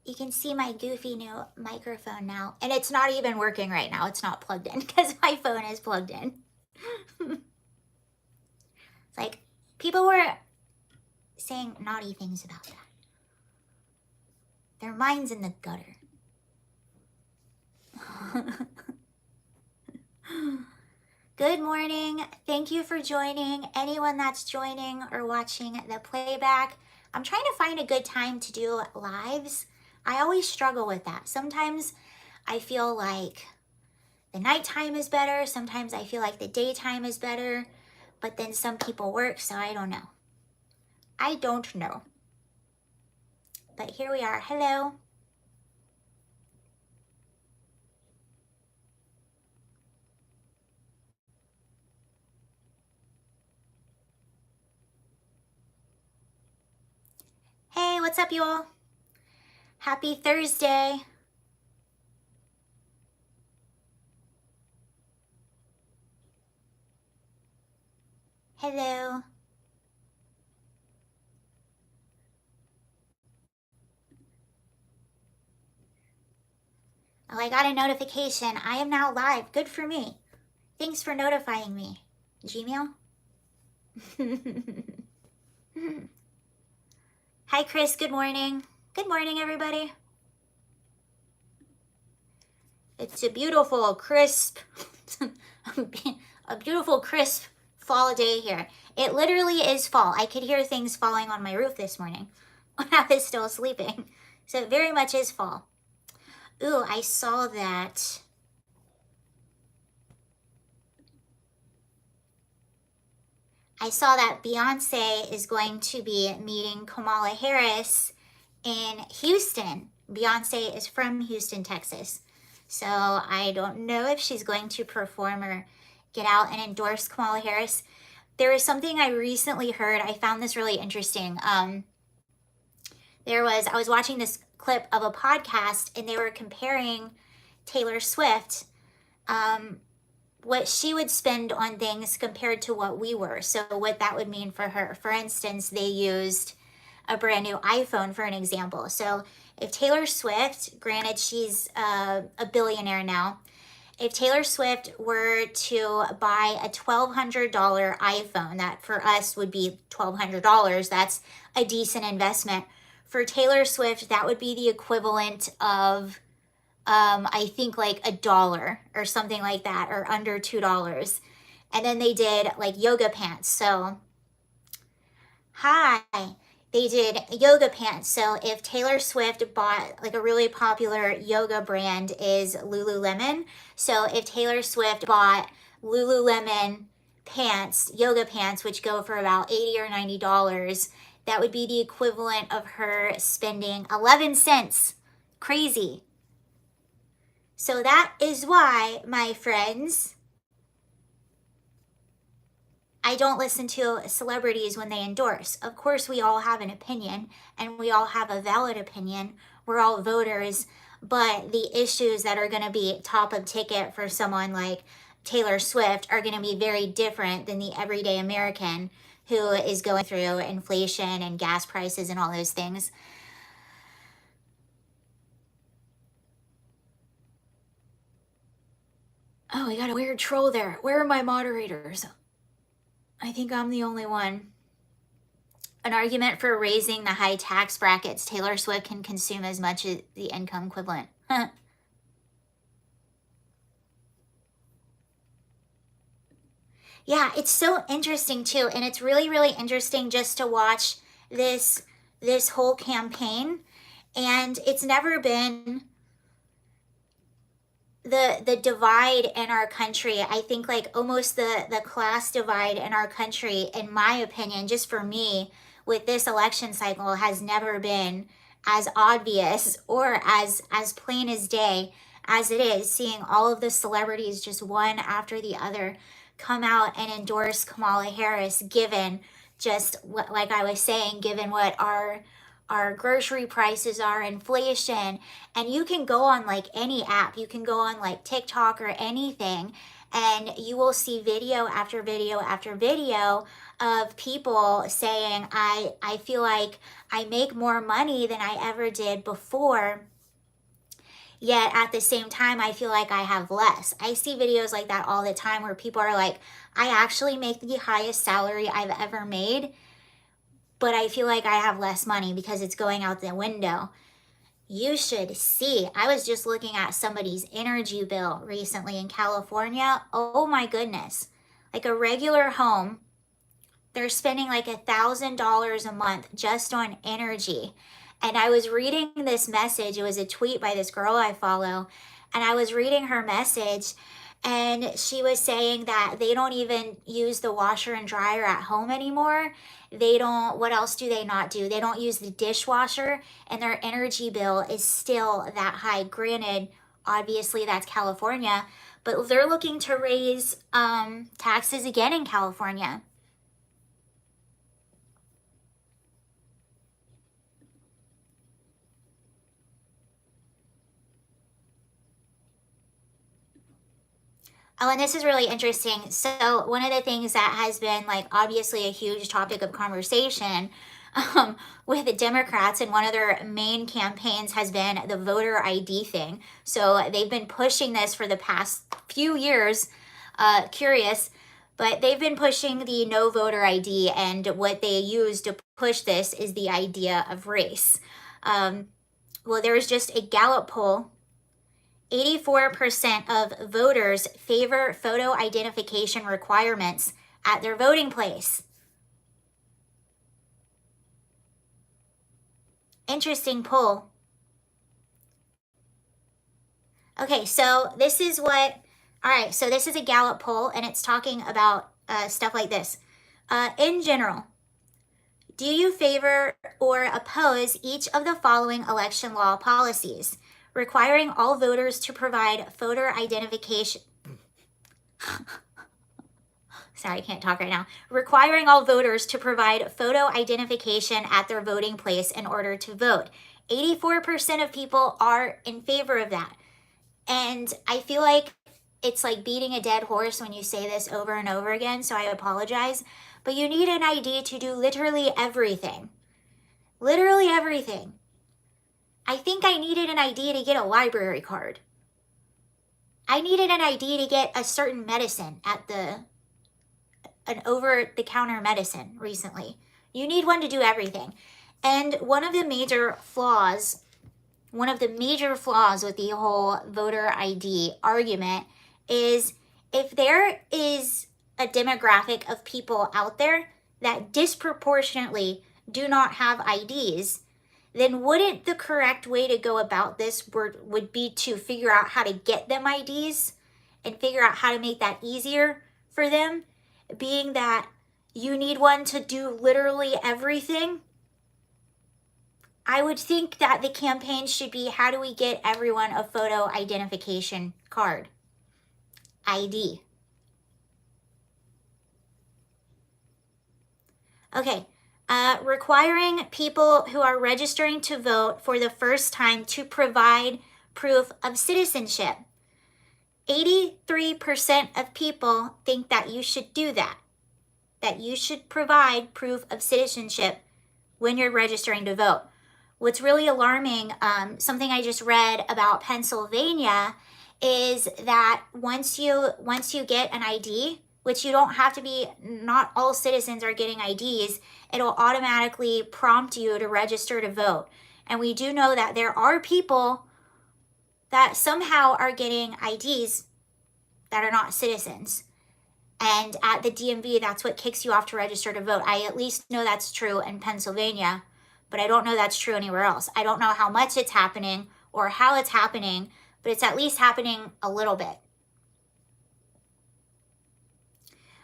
You can see my goofy new microphone now. And it's not even working right now. It's not plugged in because my phone is plugged in. It's like people were saying naughty things about that. Their mind's in the gutter. Good morning. Thank you for joining. Anyone that's joining or watching the playback, I'm trying to find a good time to do lives. I always struggle with that. Sometimes I feel like the nighttime is better. Sometimes I feel like the daytime is better, but then some people work, so I don't know. I don't know. But here we are. Hello. Hey, what's up, you all? Happy Thursday. Hello. Oh, I got a notification. I am now live. Good for me. Thanks for notifying me. Gmail? Hi, Chris. Good morning. Good morning, everybody. It's a beautiful, crisp, a beautiful, crisp fall day here. It literally is fall. I could hear things falling on my roof this morning when I was still sleeping. So it very much is fall. Ooh, I saw that. I saw that Beyonce is going to be meeting Kamala Harris in Houston. Beyonce is from Houston, Texas. So I don't know if she's going to perform or get out and endorse Kamala Harris. There was something I recently heard. I found this really interesting. I was watching this clip of a podcast and they were comparing Taylor Swift, what she would spend on things compared to what we were. So what that would mean for her. For instance, they used a brand new iPhone for an example. So if Taylor Swift, granted she's a billionaire now, if Taylor Swift were to buy a $1,200 iPhone, that for us would be $1,200, that's a decent investment. For Taylor Swift, that would be the equivalent of I think like $1 or something like that, or under $2. And then they did like yoga pants. So, hi, they did yoga pants. So if Taylor Swift bought, like, a really popular yoga brand is Lululemon. So if Taylor Swift bought Lululemon pants, yoga pants, which go for about $80 or $90, that would be the equivalent of her spending 11 cents. Crazy. So that is why, my friends, I don't listen to celebrities when they endorse. Of course, we all have an opinion and we all have a valid opinion. We're all voters, but the issues that are going to be top of ticket for someone like Taylor Swift are going to be very different than the everyday American who is going through inflation and gas prices and all those things. Oh, we got a weird troll there. Where are my moderators? I think I'm the only one. An argument for raising the high tax brackets. Taylor Swift can consume as much as the income equivalent. Yeah, it's so interesting too. And it's really, really interesting just to watch this whole campaign. And it's never been the divide in our country. I think like almost the class divide in our country, in my opinion, just for me, with this election cycle has never been as obvious or as plain as day as it is, seeing all of the celebrities just one after the other come out and endorse Kamala Harris, given just what, like I was saying, given what our grocery prices are, inflation. And you can go on like any app, you can go on like TikTok or anything, and you will see video after video after video of people saying, I feel like I make more money than I ever did before, yet at the same time I feel like I have less. I see videos like that all the time where people are like, I actually make the highest salary I've ever made, but I feel like I have less money because it's going out the window. You should see. I was just looking at somebody's energy bill recently in California. Oh my goodness. Like a regular home, they're spending like $1,000 a month just on energy. And I was reading this message. It was a tweet by this girl I follow. And I was reading her message, and she was saying that they don't even use the washer and dryer at home anymore. They don't, what else do they not do? They don't use the dishwasher, and their energy bill is still that high. Granted, obviously that's California, but they're looking to raise taxes again in California. Oh, and this is really interesting. So one of the things that has been like obviously a huge topic of conversation with the Democrats, and one of their main campaigns has been the voter ID thing. So they've been pushing this for the past few years. Curious, but they've been pushing the no voter ID, and what they use to push this is the idea of race. Well, there was just a Gallup poll. 84% of voters favor photo identification requirements at their voting place. Interesting poll. Okay, so this is what, all right, so this is a Gallup poll, and it's talking about stuff like this. In general, do you favor or oppose each of the following election law policies? Requiring all voters to provide voter identification. Sorry, I can't talk right now. Requiring all voters to provide photo identification at their voting place in order to vote. 84% of people are in favor of that. And I feel like it's like beating a dead horse when you say this over and over again, so I apologize. But you need an ID to do literally everything. Literally everything. I think I needed an ID to get a library card. I needed an ID to get a certain medicine at an over-the-counter medicine recently. You need one to do everything. And one of the major flaws with the whole voter ID argument is if there is a demographic of people out there that disproportionately do not have IDs, then wouldn't the correct way to go about this would be to figure out how to get them IDs and figure out how to make that easier for them, being that you need one to do literally everything? I would think that the campaign should be, how do we get everyone a photo identification card? ID. Okay. Requiring people who are registering to vote for the first time to provide proof of citizenship. 83% of people think that you should do that you should provide proof of citizenship when you're registering to vote. What's really alarming, something I just read about Pennsylvania, is that once you get an ID, which you don't have to be, not all citizens are getting IDs, it'll automatically prompt you to register to vote. And we do know that there are people that somehow are getting IDs that are not citizens. And at the DMV, that's what kicks you off to register to vote. I at least know that's true in Pennsylvania, but I don't know that's true anywhere else. I don't know how much it's happening or how it's happening, but it's at least happening a little bit.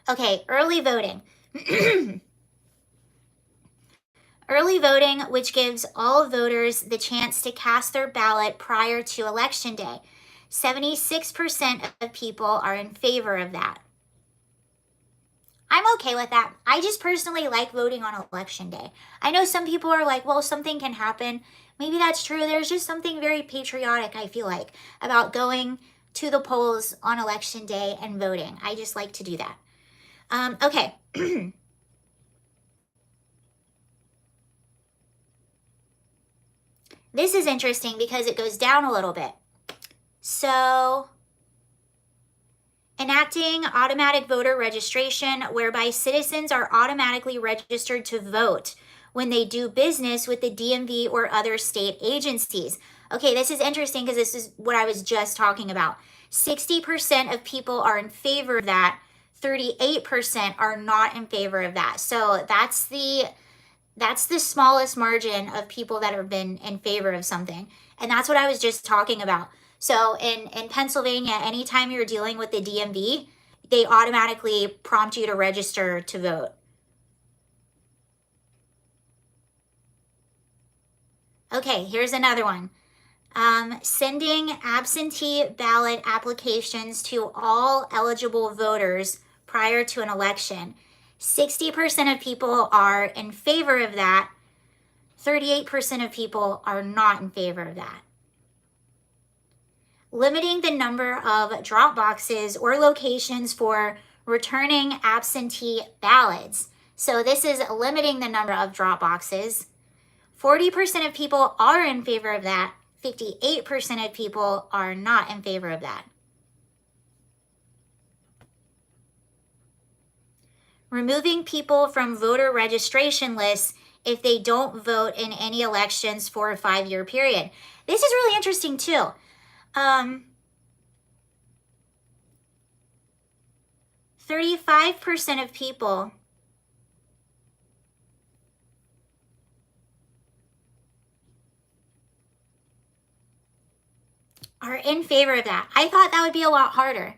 Okay, early voting. Early voting, which gives all voters the chance to cast their ballot prior to Election Day. 76% of people are in favor of that. I'm okay with that. I just personally like voting on Election Day. I know some people are like, well, something can happen. Maybe that's true. There's just something very patriotic, I feel like, about going to the polls on election day and voting. I just like to do that. Okay. This is interesting because it goes down a little bit. So, enacting automatic voter registration whereby citizens are automatically registered to vote when they do business with the DMV or other state agencies. Okay, this is interesting because this is what I was just talking about. 60% of people are in favor of that. 38% are not in favor of that. So that's the smallest margin of people that have been in favor of something. And that's what I was just talking about. So in Pennsylvania, anytime you're dealing with the DMV, they automatically prompt you to register to vote. Okay, here's another one. Sending absentee ballot applications to all eligible voters prior to an election. 60% of people are in favor of that. 38% of people are not in favor of that. Limiting the number of drop boxes or locations for returning absentee ballots. So this is limiting the number of drop boxes. 40% of people are in favor of that. 58% of people are not in favor of that. Removing people from voter registration lists if they don't vote in any elections for a 5-year period. This is really interesting too. 35% of people are in favor of that. I thought that would be a lot harder.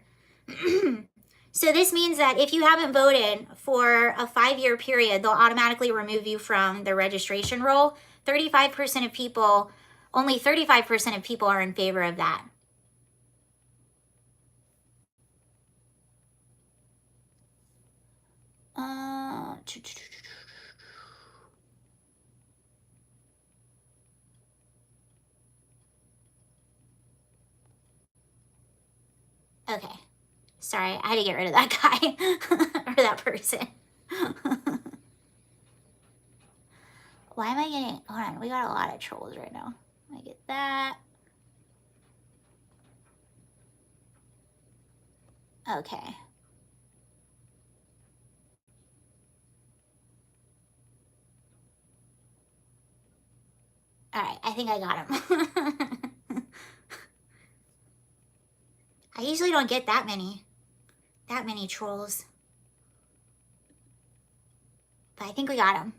So this means that if you haven't voted for a 5-year period, they'll automatically remove you from the registration roll. 35% of people, only 35% of people are in favor of that. Okay. Sorry, I had to get rid of that guy or that person. Why am I getting, hold on, we got a lot of trolls right now. I get that. Okay. All right, I think I got him. I usually don't get that many trolls. But I think we got him.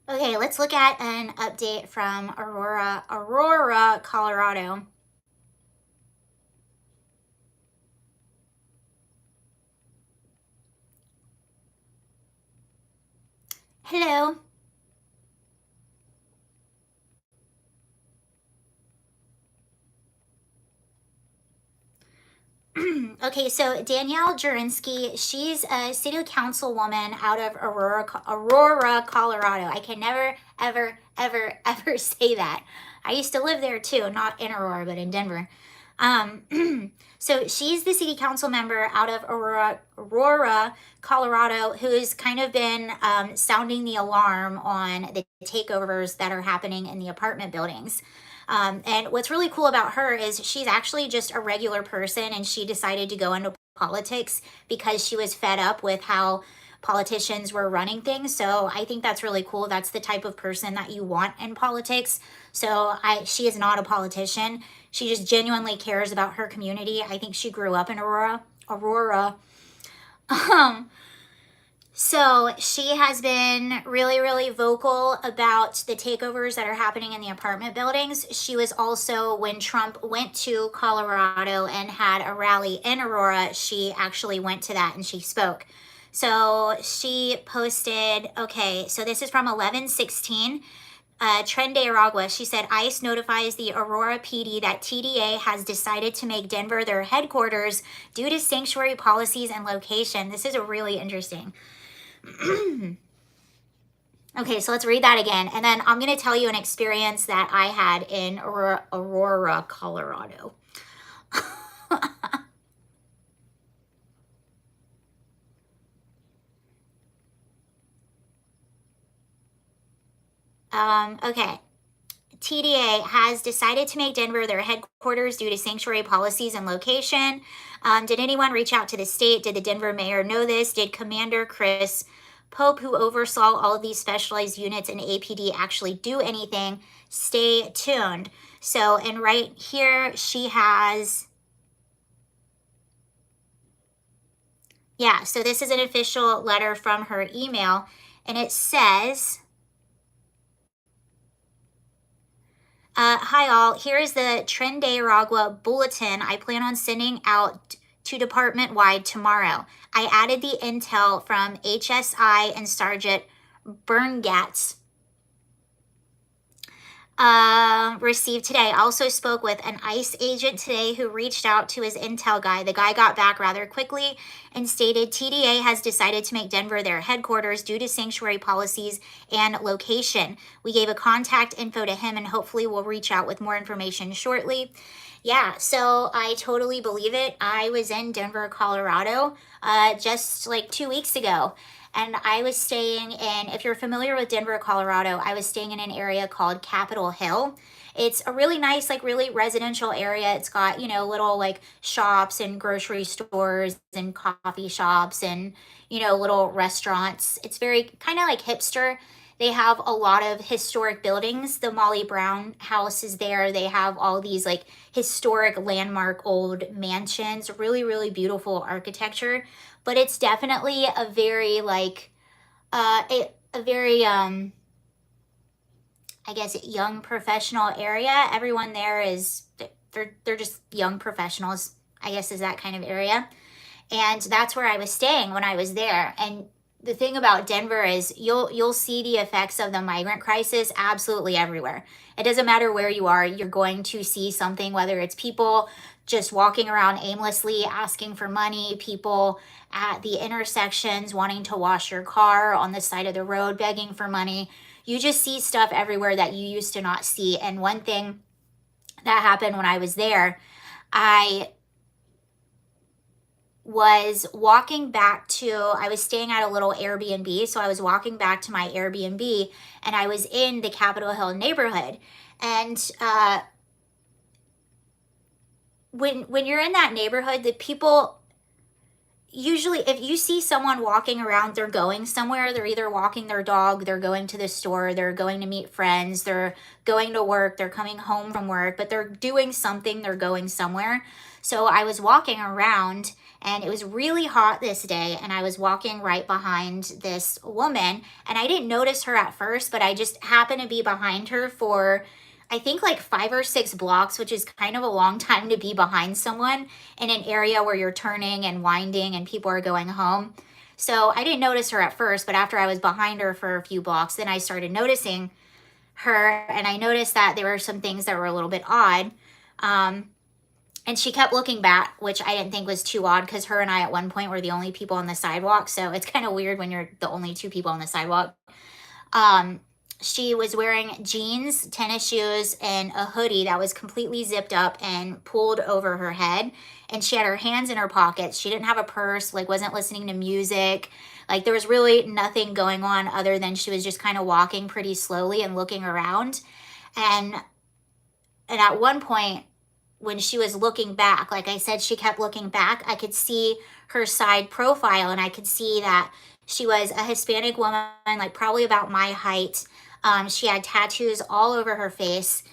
Okay, let's look at an update from Aurora, Colorado. Hello. Okay, so Danielle Jurinsky, she's a city councilwoman out of Aurora, Colorado. I can never, ever say that. I used to live there too, not in Aurora, but in Denver. So she's the city council member out of Aurora, Colorado, who's kind of been sounding the alarm on the takeovers that are happening in the apartment buildings. And what's really cool about her is she's actually just a regular person, and she decided to go into politics because she was fed up with how politicians were running things. So I think that's really cool. That's the type of person that you want in politics. So she is not a politician. She just genuinely cares about her community. I think she grew up in Aurora. So she has been really vocal about the takeovers that are happening in the apartment buildings. She was also, when Trump went to Colorado and had a rally in Aurora, she actually went to that and she spoke. So she posted, okay, so this is from 11/16. Trende Aragua, she said, ICE notifies the Aurora PD that TDA has decided to make Denver their headquarters due to sanctuary policies and location. This is really interesting. Okay, so let's read that again. And then I'm going to tell you an experience that I had in Aurora, Colorado. Okay. TDA has decided to make Denver their headquarters due to sanctuary policies and location. Did anyone reach out to the state? Did the Denver mayor know this? Did Commander Chris Pope, who oversaw all of these specialized units in APD, actually do anything? Stay tuned. So, and right here, she has, yeah, so this is an official letter from her email, and it says, hi all, here is the Trend Day Aragua bulletin I plan on sending out to department-wide tomorrow. I added the intel from HSI and Sergeant Berngatz received today. I also spoke with an ICE agent today who reached out to his intel guy. The guy got back rather quickly and stated TDA has decided to make Denver their headquarters due to sanctuary policies and location. We gave a contact info to him and hopefully we'll reach out with more information shortly. Yeah, so I totally believe it. I was in Denver, Colorado, just like 2 weeks ago. And I was staying in, if you're familiar with Denver, Colorado, I was staying in an area called Capitol Hill. It's a really nice, like really residential area. It's got, you know, little like shops and grocery stores and coffee shops and, you know, little restaurants. It's very kind of like hipster. They have a lot of historic buildings. The Molly Brown house is there. They have all these like historic landmark old mansions, really, really beautiful architecture. But it's definitely a very like, a very, I guess, young professional area. Everyone there is, they're just young professionals, I guess is that kind of area. And that's where I was staying when I was there. And the thing about Denver is you'll see the effects of the migrant crisis absolutely everywhere. It doesn't matter where you are, you're going to see something, whether it's people just walking around aimlessly asking for money, people at the intersections wanting to wash your car on the side of the road begging for money. You just see stuff everywhere that you used to not see. And one thing that happened when I was there, I was walking back to, I was staying at a little Airbnb. So I was walking back to my Airbnb and I was in the Capitol Hill neighborhood. And when you're in that neighborhood, the people, usually if you see someone walking around, they're going somewhere. They're either walking their dog, they're going to the store, they're going to meet friends, they're going to work, they're coming home from work, but they're doing something, they're going somewhere. So I was walking around and it was really hot this day and I was walking right behind this woman and I didn't notice her at first, but I just happened to be behind her for I think like 5 or 6 blocks, which is kind of a long time to be behind someone in an area where you're turning and winding and people are going home. So I didn't notice her at first, but after I was behind her for a few blocks, then I started noticing her and I noticed that there were some things that were a little bit odd. And she kept looking back, which I didn't think was too odd because her and I at one point were the only people on the sidewalk. So it's kind of weird when you're the only 2 people on the sidewalk. She was wearing jeans, tennis shoes, and a hoodie that was completely zipped up and pulled over her head. And she had her hands in her pockets. She didn't have a purse, like wasn't listening to music. Like there was really nothing going on other than she was just kind of walking pretty slowly and looking around. And at one point, when she was looking back, like I said, she kept looking back. I could see her side profile and I could see that she was a Hispanic woman, like probably about my height. She had tattoos all over her face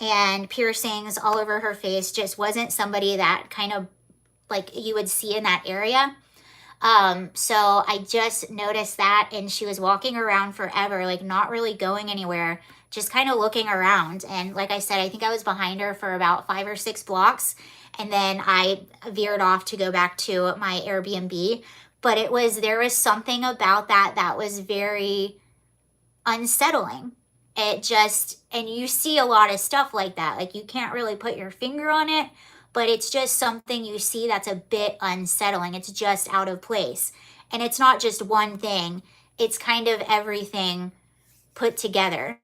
and piercings all over her face. Just wasn't somebody that kind of like you would see in that area. So I just noticed that and she was walking around forever, like not really going anywhere, just kind of looking around. And like I said, I think I was behind her for about 5 or 6 blocks. And then I veered off to go back to my Airbnb. But there was something about that was very unsettling. It just, and you see a lot of stuff like that. Like you can't really put your finger on it, but it's just something you see that's a bit unsettling. It's just out of place. And it's not just one thing, it's kind of everything put together.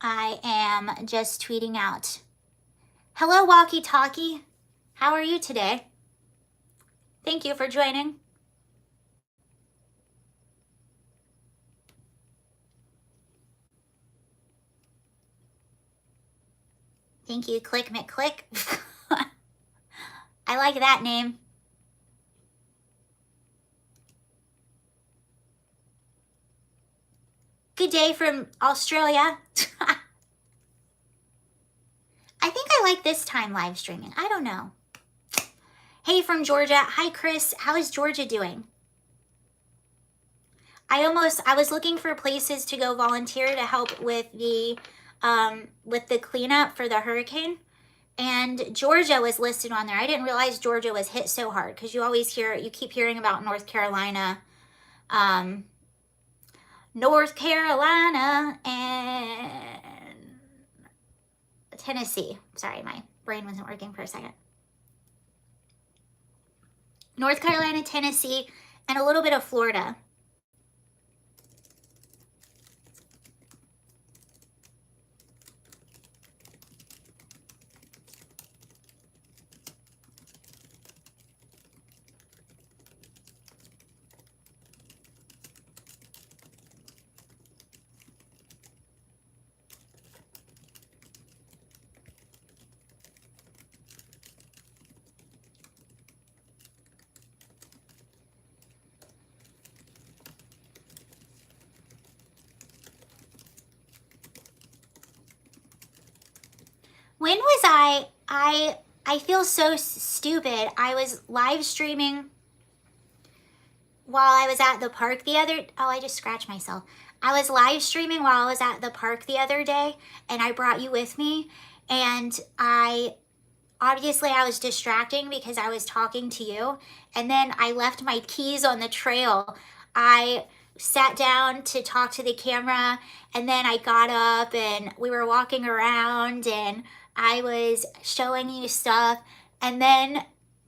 I am just tweeting out. Hello, Walkie Talkie. How are you today? Thank you for joining. Thank you, Click McClick. I like that name. Good day from Australia. I think I like this time live streaming. I don't know. Hey from Georgia. Hi, Chris. How is Georgia doing? I was looking for places to go volunteer to help with the cleanup for the hurricane. And Georgia was listed on there. I didn't realize Georgia was hit so hard because you keep hearing about North Carolina, and Tennessee. Sorry, my brain wasn't working for a second. North Carolina, Tennessee, and a little bit of Florida. When was I feel so stupid. I was live streaming while I was at the park I just scratched myself. I was live streaming while I was at the park the other day, and I brought you with me, and obviously I was distracting because I was talking to you, and then I left my keys on the trail. I sat down to talk to the camera, and then I got up and we were walking around and I was showing you stuff, and then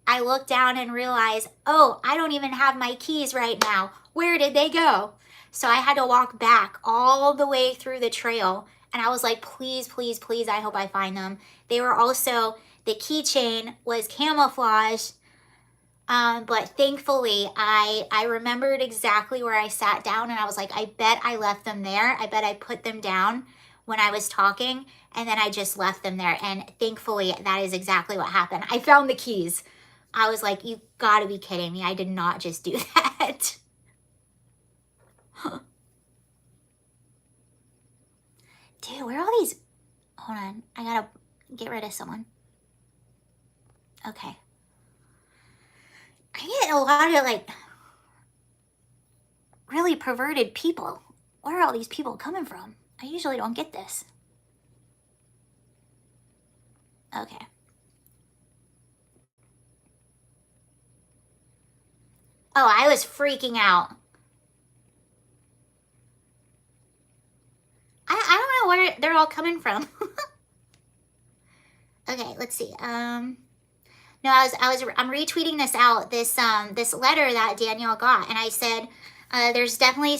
I looked down and realized, oh, I don't even have my keys right now. Where did they go? So I had to walk back all the way through the trail, and I was like, please, please, please, I hope I find them. They were also, the keychain was camouflage, but thankfully I remembered exactly where I sat down, and I was like, I bet I left them there. I bet I put them down when I was talking, and then I just left them there. And thankfully that is exactly what happened. I found the keys. I was like, you gotta be kidding me. I did not just do that. Dude, where are all these? Hold on, I gotta get rid of someone. Okay. I get a lot of like really perverted people. Where are all these people coming from? I usually don't get this. Okay. Oh, I was freaking out. I don't know where they're all coming from. Okay, let's see. No, I'm retweeting this out, this letter that Danielle got, and I said, there's definitely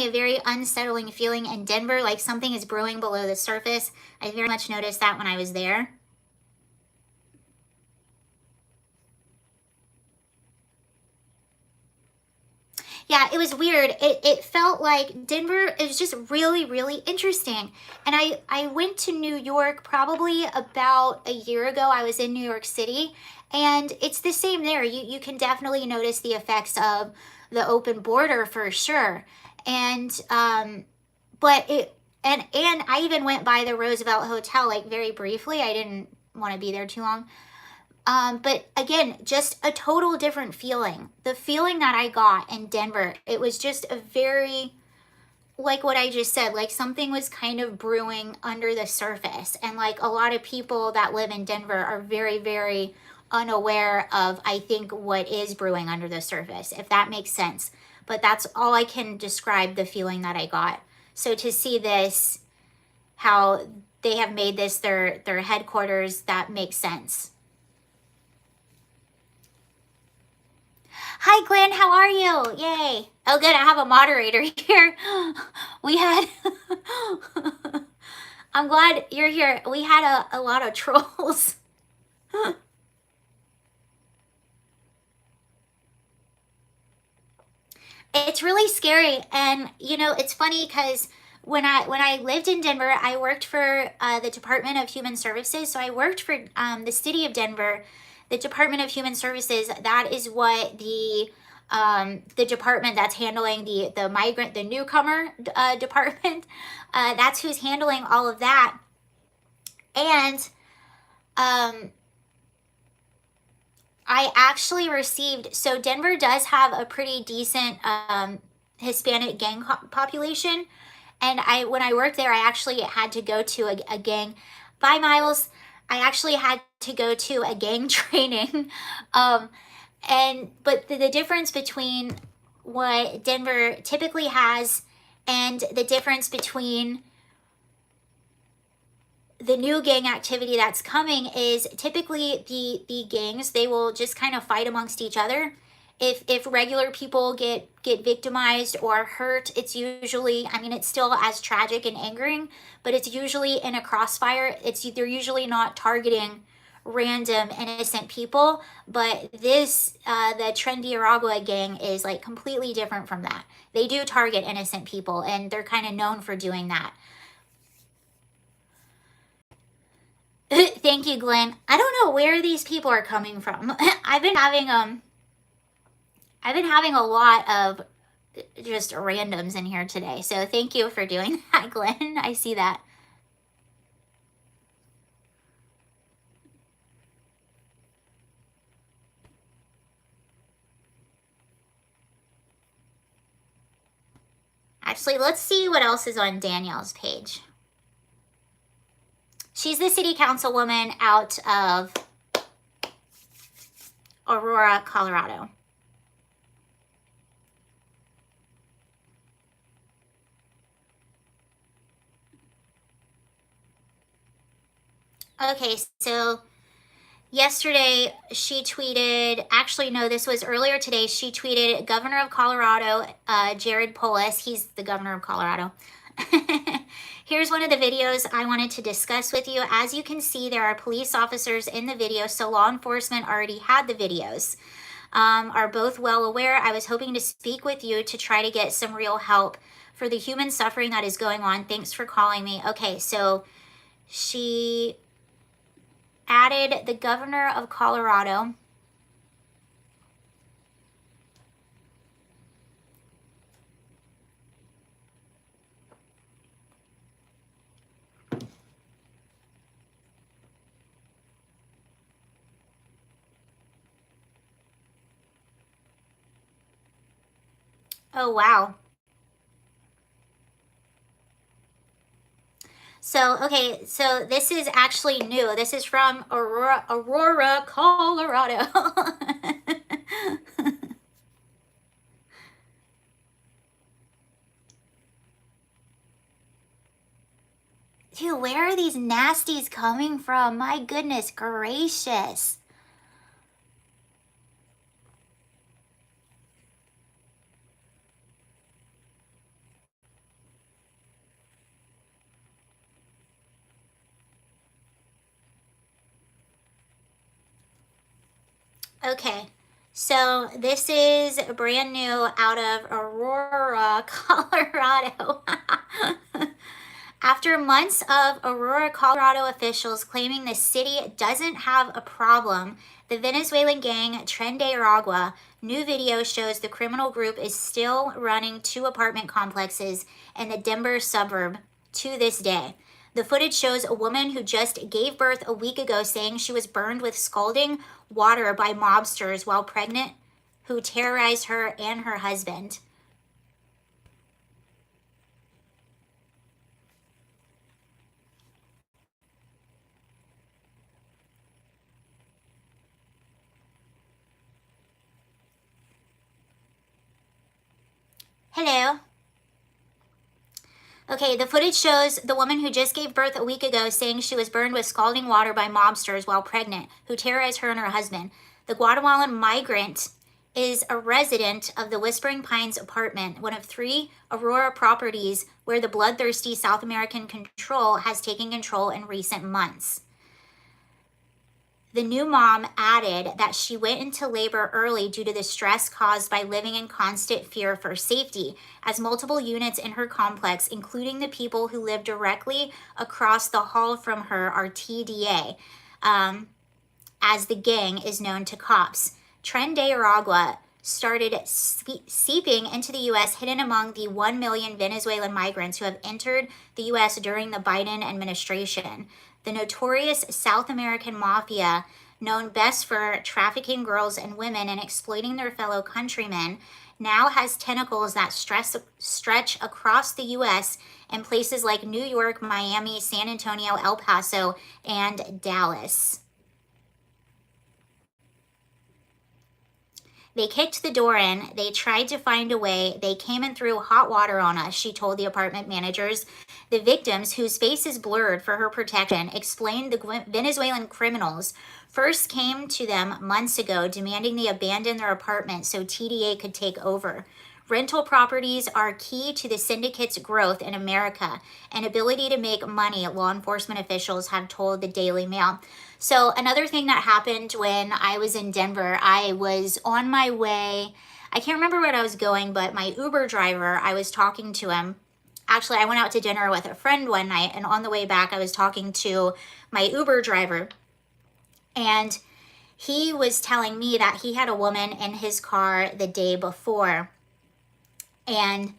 a very unsettling feeling in Denver, like something is brewing below the surface. I very much noticed that when I was there. Yeah, it was weird. It felt like Denver is just really, really interesting. And I went to New York probably about a year ago. I was in New York City, and it's the same there. You can definitely notice the effects of the open border for sure. And but I even went by the Roosevelt Hotel like very briefly. I didn't want to be there too long. But again, just a total different feeling. The feeling that I got in Denver, it was just a very like what I just said, like something was kind of brewing under the surface. And like a lot of people that live in Denver are very, very unaware of, I think, what is brewing under the surface, if that makes sense. But that's all I can describe the feeling that I got. So to see this, how they have made this their headquarters, that makes sense. Hi, Glenn. How are you? Yay. Oh, good. I have a moderator here. We had... I'm glad you're here. We had a lot of trolls. It's really scary. And, you know, it's funny because when I lived in Denver, I worked for the Department of Human Services. So I worked for the city of Denver, the Department of Human Services. That is what the department that's handling the migrant, the newcomer department. That's who's handling all of that. And I actually received, so Denver does have a pretty decent Hispanic gang population. And when I worked there, I actually had to go to a gang. Bye, Miles. I actually had to go to a gang training. But the difference between what Denver typically has and the difference between the new gang activity that's coming is typically the gangs, they will just kind of fight amongst each other. If regular people get victimized or hurt, it's usually, I mean, it's still as tragic and angering, but it's usually in a crossfire. They're usually not targeting random innocent people, but this the trendy Aragua gang is like completely different from that. They do target innocent people, and they're kind of known for doing that. Thank you, Glenn. I don't know where these people are coming from. I've been having a lot of just randoms in here today. So thank you for doing that, Glenn. I see that. Actually, let's see what else is on Danielle's page. She's the city councilwoman out of Aurora, Colorado. Okay, so yesterday she tweeted, actually no, this was earlier today, she tweeted Governor of Colorado, Jared Polis, he's the governor of Colorado. Here's one of the videos I wanted to discuss with you. As you can see, there are police officers in the video, so law enforcement already had the videos, are both well aware. I was hoping to speak with you to try to get some real help for the human suffering that is going on. Thanks for calling me. Okay, so she added the governor of Colorado. Oh, wow. So, okay, so this is actually new. This is from Aurora, Colorado. Dude, where are these nasties coming from? My goodness gracious. Okay, so this is brand new out of Aurora, Colorado. After months of Aurora, Colorado officials claiming the city doesn't have a problem, the Venezuelan gang Tren de Aragua, new video shows the criminal group is still running 2 apartment complexes in the Denver suburb to this day. The footage shows a woman who just gave birth a week ago saying she was burned with scalding water by mobsters while pregnant who terrorized her and her husband. Okay, the footage shows the woman who just gave birth a week ago saying she was burned with scalding water by mobsters while pregnant, who terrorized her and her husband. The Guatemalan migrant is a resident of the Whispering Pines apartment, one of 3 Aurora properties where the bloodthirsty South American control has taken control in recent months. The new mom added that she went into labor early due to the stress caused by living in constant fear for safety, as multiple units in her complex, including the people who live directly across the hall from her, are TDA, as the gang is known to cops. Tren de Aragua started seeping into the U.S., hidden among the 1 million Venezuelan migrants who have entered the U.S. during the Biden administration. The notorious South American mafia, known best for trafficking girls and women and exploiting their fellow countrymen, now has tentacles that stretch across the U.S. in places like New York, Miami, San Antonio, El Paso, and Dallas. They kicked the door in. They tried to find a way. They came and threw hot water on us, she told the apartment managers. The victims, whose face is blurred for her protection, explained the Venezuelan criminals first came to them months ago demanding they abandon their apartment so TDA could take over. Rental properties are key to the syndicate's growth in America and ability to make money, law enforcement officials have told the Daily Mail. So another thing that happened when I was in Denver, I was on my way. I can't remember where I was going, but my Uber driver, I was talking to him. Actually, I went out to dinner with a friend one night, and on the way back, I was talking to my Uber driver. And he was telling me that he had a woman in his car the day before, and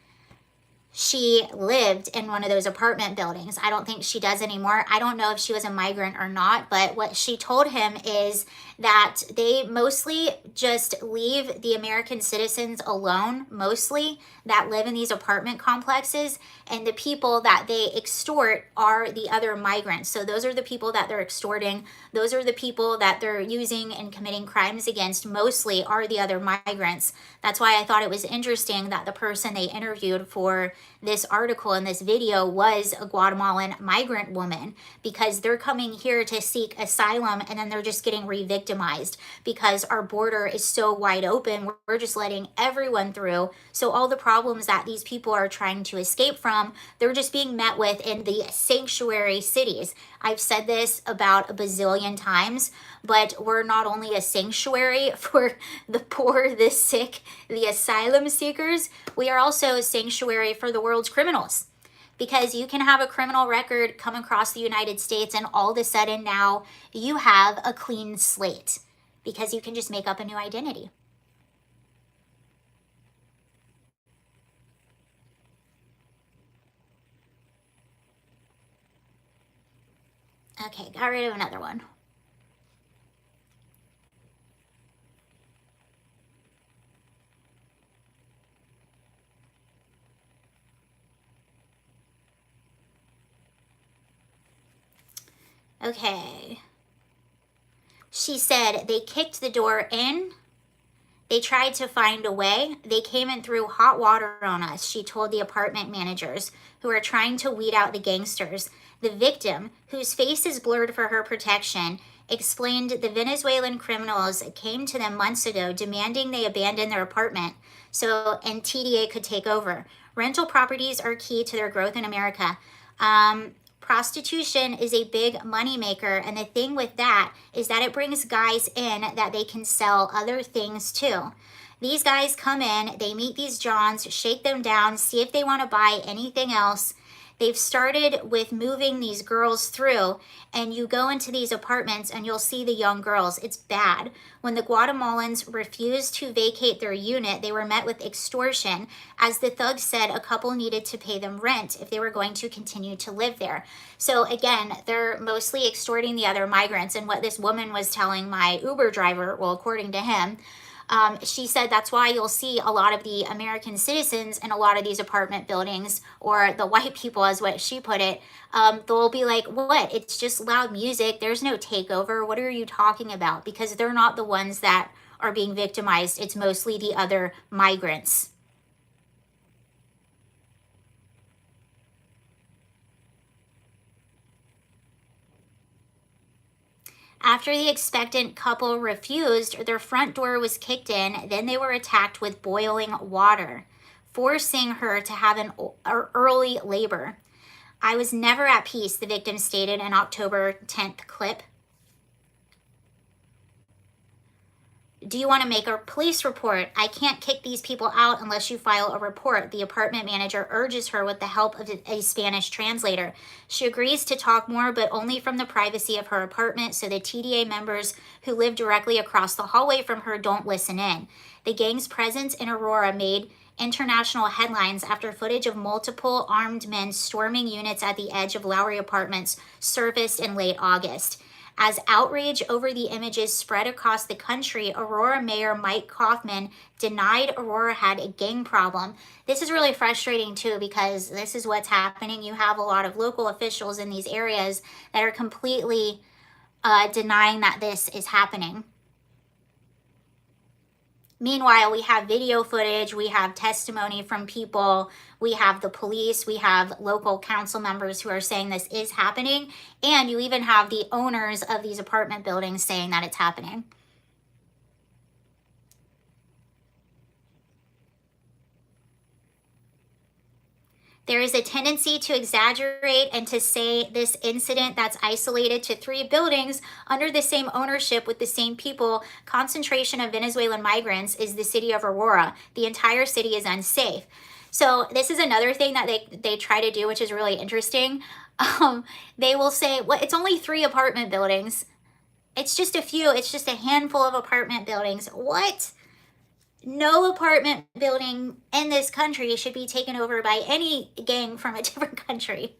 she lived in one of those apartment buildings. I don't think she does anymore. I don't know if she was a migrant or not, but what she told him is that they mostly just leave the American citizens alone, mostly, that live in these apartment complexes, and the people that they extort are the other migrants. So those are the people that they're extorting. Those are the people that they're using and committing crimes against, mostly are the other migrants. That's why I thought it was interesting that the person they interviewed for this article and this video was a Guatemalan migrant woman, because they're coming here to seek asylum and then they're just getting re-victimized because our border is so wide open. We're just letting everyone through. So all the problems that these people are trying to escape from, they're just being met with in the sanctuary cities. I've said this about a bazillion times, but we're not only a sanctuary for the poor, the sick, the asylum seekers, we are also a sanctuary for the world's criminals. Because you can have a criminal record come across the United States and all of a sudden now you have a clean slate because you can just make up a new identity. Okay, got rid of another one. Okay. She said they kicked the door in. They tried to find a way. They came and threw hot water on us, she told the apartment managers, who are trying to weed out the gangsters. The victim, whose face is blurred for her protection, explained the Venezuelan criminals came to them months ago demanding they abandon their apartment and TDA could take over. Rental properties are key to their growth in America. Prostitution is a big moneymaker, and the thing with that is that it brings guys in that they can sell other things to. These guys come in, they meet these Johns, shake them down, see if they want to buy anything else. They've started with moving these girls through, and you go into these apartments and you'll see the young girls. It's bad. When the Guatemalans refused to vacate their unit, they were met with extortion. As the thugs said, a couple needed to pay them rent if they were going to continue to live there. So again, they're mostly extorting the other migrants. And what this woman was telling my Uber driver, well, according to him, she said that's why you'll see a lot of the American citizens in a lot of these apartment buildings, or the white people, as what she put it, they'll be like, what? It's just loud music. There's no takeover. What are you talking about? Because they're not the ones that are being victimized. It's mostly the other migrants. After the expectant couple refused, their front door was kicked in. Then they were attacked with boiling water, forcing her to have an early labor. I was never at peace, the victim stated in October 10th clip. Do you want to make a police report? I can't kick these people out unless you file a report. The apartment manager urges her with the help of a Spanish translator. She agrees to talk more, but only from the privacy of her apartment, so the TDA members who live directly across the hallway from her don't listen in. The gang's presence in Aurora made international headlines after footage of multiple armed men storming units at the edge of Lowry Apartments surfaced in late August. As outrage over the images spread across the country, Aurora Mayor Mike Kaufman denied Aurora had a gang problem. This is really frustrating too, because this is what's happening. You have a lot of local officials in these areas that are completely denying that this is happening. Meanwhile, we have video footage, we have testimony from people, we have the police, we have local council members who are saying this is happening, and you even have the owners of these apartment buildings saying that it's happening. There is a tendency to exaggerate and to say this incident that's isolated to 3 buildings under the same ownership with the same people, concentration of Venezuelan migrants, is the city of Aurora. The entire city is unsafe. So this is another thing that they try to do, which is really interesting. They will say, well, it's only 3 apartment buildings. It's just a few. It's just a handful of apartment buildings. What? No apartment building in this country should be taken over by any gang from a different country.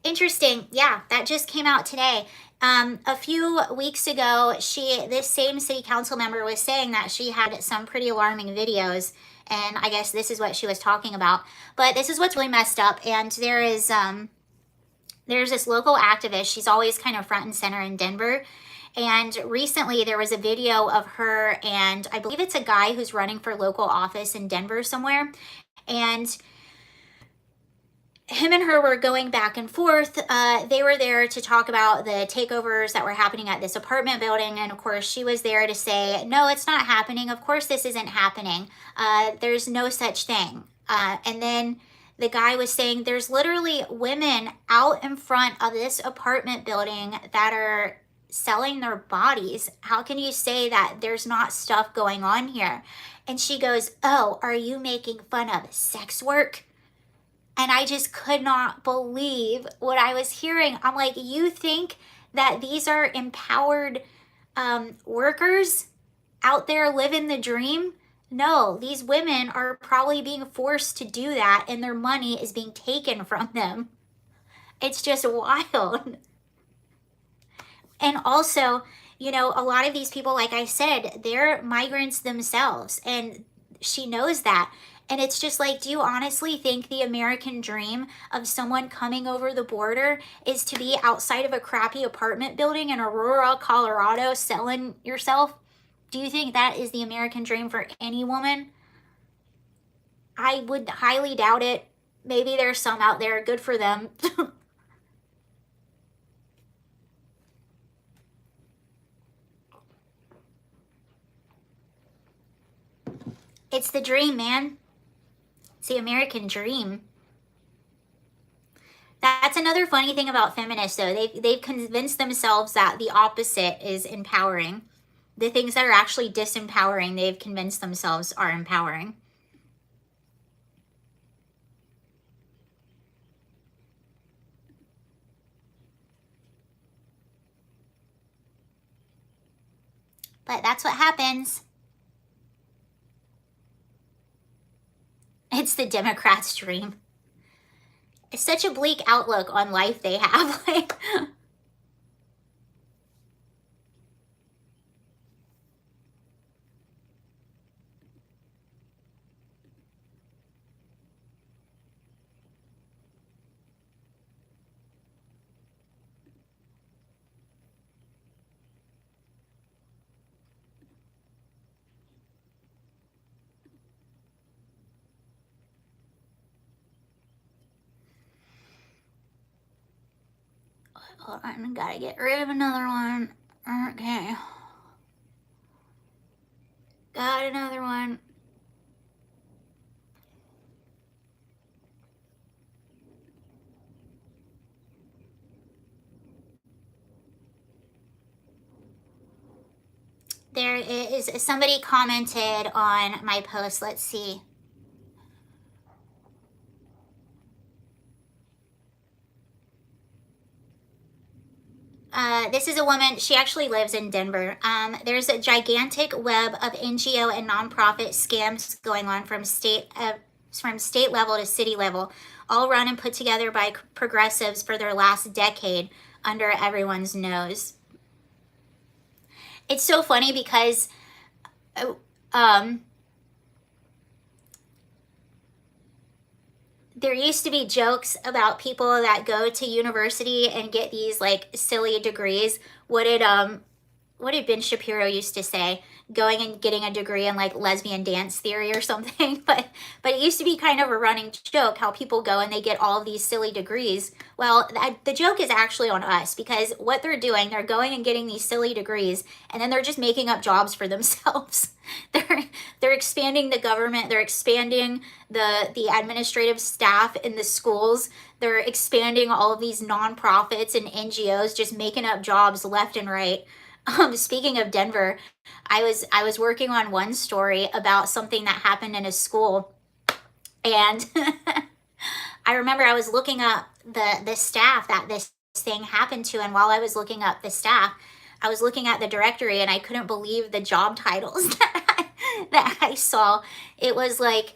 Interesting. Yeah, that just came out today. A few weeks ago, this same city council member was saying that she had some pretty alarming videos, and I guess this is what she was talking about. But this is what's really messed up, and there's this local activist. She's always kind of front and center in Denver. And recently there was a video of her, and I believe it's a guy who's running for local office in Denver somewhere. And him and her were going back and forth. They were there to talk about the takeovers that were happening at this apartment building. And of course, she was there to say, no, it's not happening. Of course, this isn't happening. There's no such thing. And then the guy was saying there's literally women out in front of this apartment building that are selling their bodies. How can you say that there's not stuff going on here? And she goes, oh, are you making fun of sex work? And I just could not believe what I was hearing. I'm like, you think that these are empowered workers out there living the dream? No, these women are probably being forced to do that, and their money is being taken from them. It's just wild. And also, you know, a lot of these people, like I said, they're migrants themselves, and she knows that. And it's just like, do you honestly think the American dream of someone coming over the border is to be outside of a crappy apartment building in Aurora, Colorado, selling yourself? Do you think that is the American dream for any woman? I would highly doubt it. Maybe there's some out there. Good for them. It's the dream, man. It's the American dream. That's another funny thing about feminists, though. They've convinced themselves that the opposite is empowering. The things that are actually disempowering, they've convinced themselves are empowering. But that's what happens. It's the Democrats' dream. It's such a bleak outlook on life they have. Like, Hold on, gotta get rid of another one. Okay. Got another one. There is, somebody commented on my post. Let's see. This is a woman, she actually lives in Denver. There's a gigantic web of NGO and nonprofit scams going on from state level to city level, all run and put together by progressives for their last decade under everyone's nose. It's so funny because there used to be jokes about people that go to university and get these like silly degrees. What did Ben Shapiro used to say? Going and getting a degree in like lesbian dance theory or something. But it used to be kind of a running joke how people go and they get all of these silly degrees. Well, the joke is actually on us, because what they're doing, they're going and getting these silly degrees, and then they're just making up jobs for themselves. They're expanding the government. They're expanding the administrative staff in the schools. They're expanding all of these nonprofits and NGOs, just making up jobs left and right. Speaking of Denver, I was working on one story about something that happened in a school, and I remember I was looking up the staff that this thing happened to, and while I was looking up the staff, I was looking at the directory, and I couldn't believe the job titles that I saw. It was like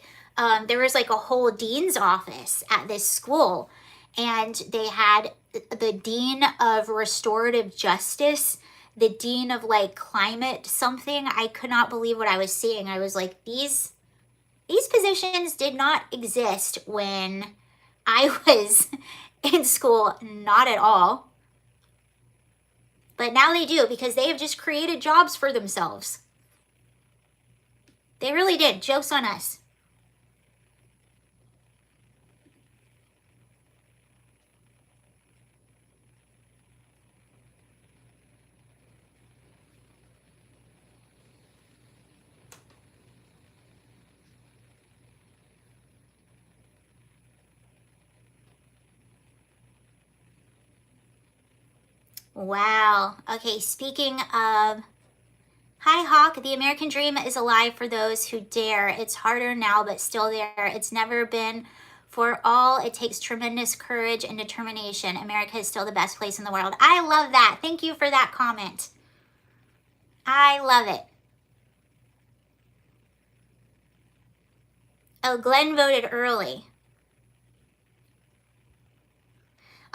there was like a whole dean's office at this school, and they had the dean of restorative justice, the dean of like climate something. I could not believe what I was seeing. I was like, these positions did not exist when I was in school, not at all. But now they do, because they have just created jobs for themselves. They really did. Joke's on us. Wow. Okay, speaking of... Hi, Hawk. The American dream is alive for those who dare. It's harder now, but still there. It's never been for all. It takes tremendous courage and determination. America is still the best place in the world. I love that. Thank you for that comment. I love it. Oh, Glenn voted early.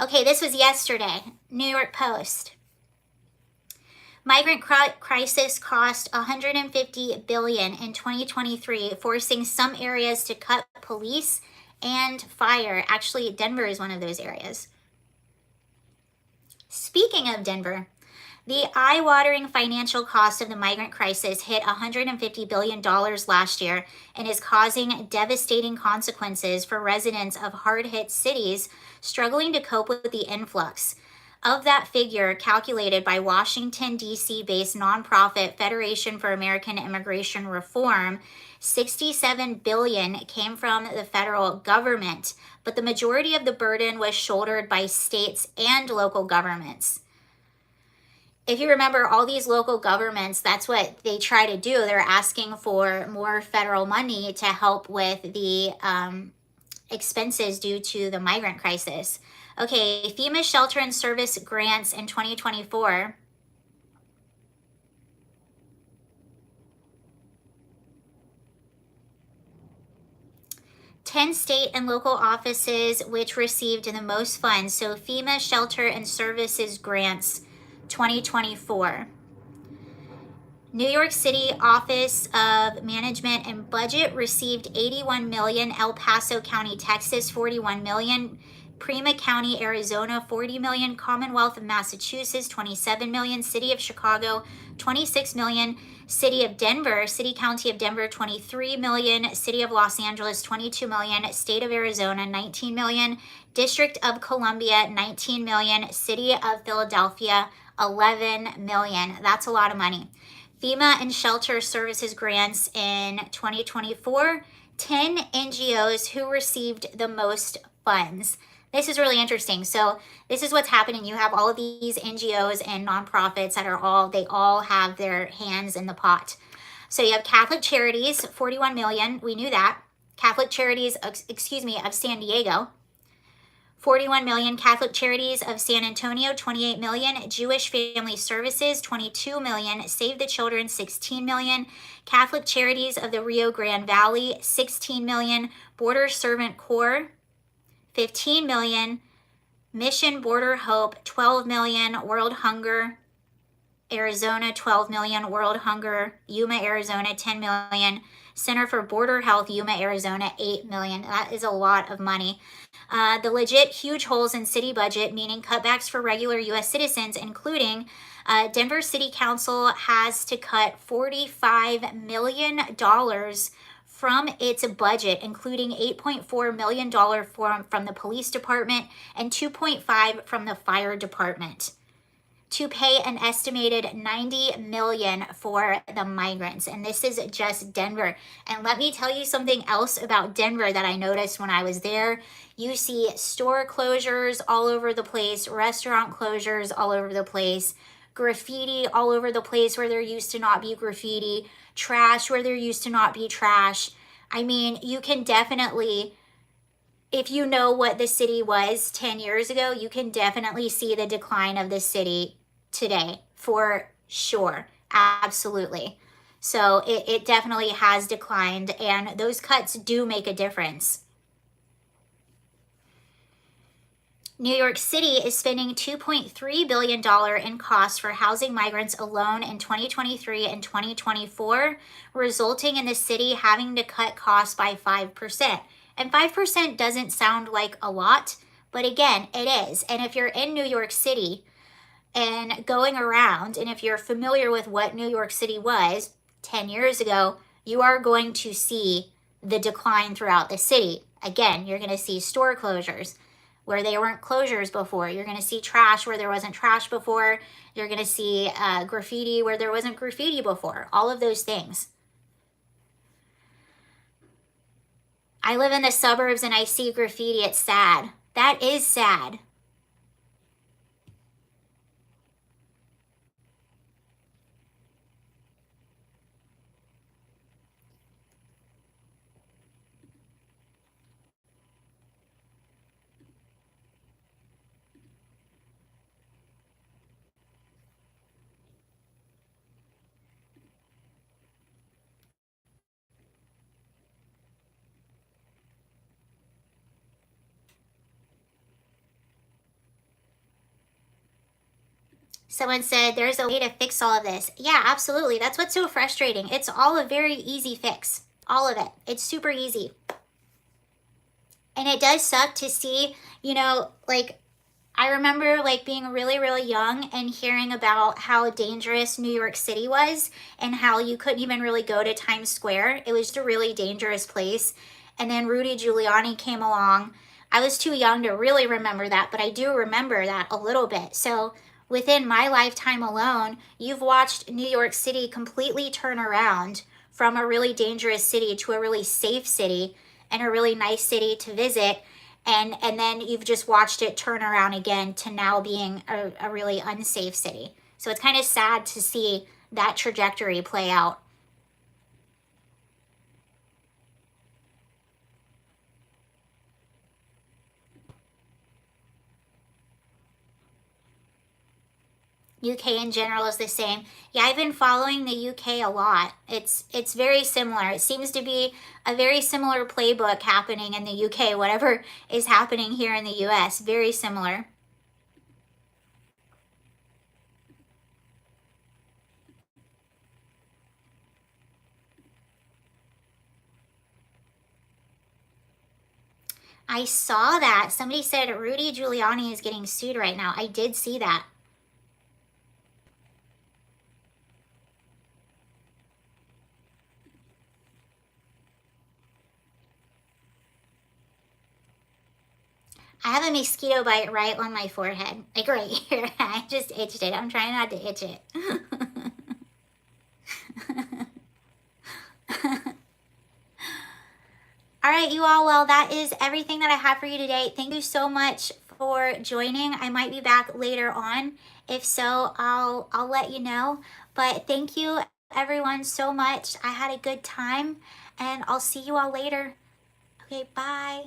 Okay, this was yesterday. New York Post. Migrant crisis cost $150 billion in 2023, forcing some areas to cut police and fire. Actually, Denver is one of those areas. Speaking of Denver, the eye-watering financial cost of the migrant crisis hit $150 billion last year and is causing devastating consequences for residents of hard-hit cities struggling to cope with the influx. Of that figure, calculated by Washington, D.C.-based nonprofit Federation for American Immigration Reform, $67 billion came from the federal government, but the majority of the burden was shouldered by states and local governments. If you remember, all these local governments, that's what they try to do. They're asking for more federal money to help with the expenses due to the migrant crisis. Okay, FEMA shelter and service grants in 2024. Ten state and local offices which received the most funds. So FEMA shelter and services grants 2024. New York City Office of Management and Budget received $81 million. El Paso County, Texas, $41 million. Prima County, Arizona, 40 million. Commonwealth of Massachusetts, 27 million. City of Chicago, 26 million. City of Denver, County of Denver, 23 million. City of Los Angeles, 22 million. State of Arizona, 19 million. District of Columbia, 19 million. City of Philadelphia, 11 million. That's a lot of money. FEMA and shelter services grants in 2024, 10 NGOs who received the most funds. This is really interesting. So this is what's happening. You have all of these NGOs and nonprofits that they all have their hands in the pot. So you have Catholic Charities, 41 million. We knew that. Catholic Charities, of San Diego, 41 million. Catholic Charities of San Antonio, 28 million. Jewish Family Services, 22 million. Save the Children, 16 million. Catholic Charities of the Rio Grande Valley, 16 million. Border Servant Corps, 15 million. Mission Border Hope, 12 million. World Hunger Arizona, 12 million. World Hunger Yuma, Arizona, 10 million. Center for Border Health Yuma, Arizona, 8 million. That is a lot of money. The legit huge holes in city budget, meaning cutbacks for regular U.S. citizens, including Denver City Council has to cut $45 million from its budget, including $8.4 million from the police department and $2.5 from the fire department, to pay an estimated $90 million for the migrants. And this is just Denver. And let me tell you something else about Denver that I noticed when I was there. You see store closures all over the place, restaurant closures all over the place, graffiti all over the place where there used to not be graffiti, trash where there used to not be trash. I mean, you can definitely, if you know what the city was 10 years ago, you can definitely see the decline of the city today, for sure. Absolutely. So it definitely has declined, and those cuts do make a difference. New York City is spending $2.3 billion in costs for housing migrants alone in 2023 and 2024, resulting in the city having to cut costs by 5%. And 5% doesn't sound like a lot, but again, it is. And if you're in New York City and going around, and if you're familiar with what New York City was 10 years ago, you are going to see the decline throughout the city. Again, you're going to see store closures where there weren't closures before. You're going to see trash where there wasn't trash before. You're going to see graffiti where there wasn't graffiti before. All of those things. I live in the suburbs and I see graffiti. It's sad. That is sad. Someone said there's a way to fix all of this. Yeah, absolutely. That's what's so frustrating. It's all a very easy fix. All of it. It's super easy. And it does suck to see, like, I remember like being really, really young and hearing about how dangerous New York City was and how you couldn't even really go to Times Square. It was just a really dangerous place. And then Rudy Giuliani came along. I was too young to really remember that, but I do remember that a little bit. So within my lifetime alone, you've watched New York City completely turn around from a really dangerous city to a really safe city and a really nice city to visit. And then you've just watched it turn around again to now being a really unsafe city. So it's kind of sad to see that trajectory play out. UK in general is the same. Yeah, I've been following the UK a lot. It's very similar. It seems to be a very similar playbook happening in the UK, whatever is happening here in the US, very similar. I saw that. Somebody said Rudy Giuliani is getting sued right now. I did see that. I have a mosquito bite right on my forehead, like right here. I just itched it. I'm trying not to itch it. All right, you all. Well, that is everything that I have for you today. Thank you so much for joining. I might be back later on. If so, I'll let you know. But thank you everyone so much. I had a good time, and I'll see you all later. Okay, bye.